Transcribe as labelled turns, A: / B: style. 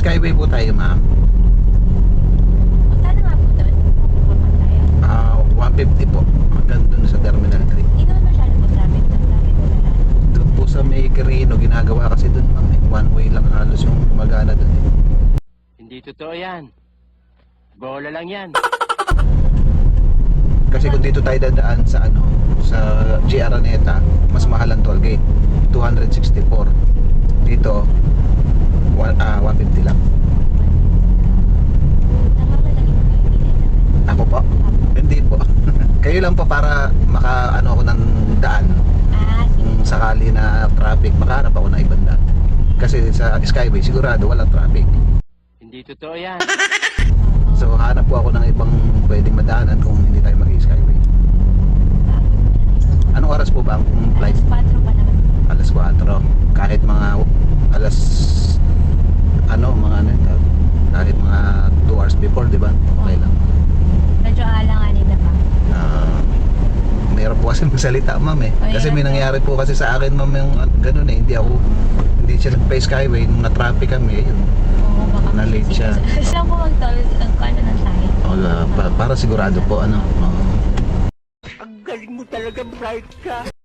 A: Skyway po tayo, ma'am.
B: Magkano nga po doon? Papuntayo.
A: 150 po. Hanggang dun sa Terminal 3.
B: Hindi naman masyado po traffic. Traffic po wala.
A: Doon po sa May Quirino, ginagawa kasi doon, ma'am. One way lang halos yung magana doon.
C: Hindi totoo yan. Bola lang yan.
A: Kasi kung dito tayo dadaan sa sa GR Araneta, mas mahal ang toll gate. 264. Dito 150 lang.
B: Nakakalagay po kayo bilhin.
A: Ako po? Hindi po. Kayo lang po para ako ng daan.
B: Sige.
A: Kung sakali na traffic, makaharap ako na ibang daan. Kasi sa Skyway, sigurado walang traffic.
C: Hindi totoo yan.
A: So hanap po ako ng ibang pwedeng madaanan kung hindi tayo mag-Skyway. Anong oras po ba ang flight?
B: Alas 4 pa naman.
A: Alas 4. Kahit mga alas kahit mga 2 hours before, di ba? Okay lang.
B: Medyo alanganin na pa.
A: Mayroon po kasi magsalita, ma'am eh.
B: Oh,
A: Kasi
B: yeah.
A: may nangyari po kasi sa akin, ma'am, yung ganun eh. Hindi siya nag-pay Skyway. Nung na-traffic kami, yun.
B: Oo, baka
A: Na-late siya.
B: Saan po mag-toll? Ano ng tayo?
A: Para sigurado po,
C: Ang galing mo talaga, bright ka.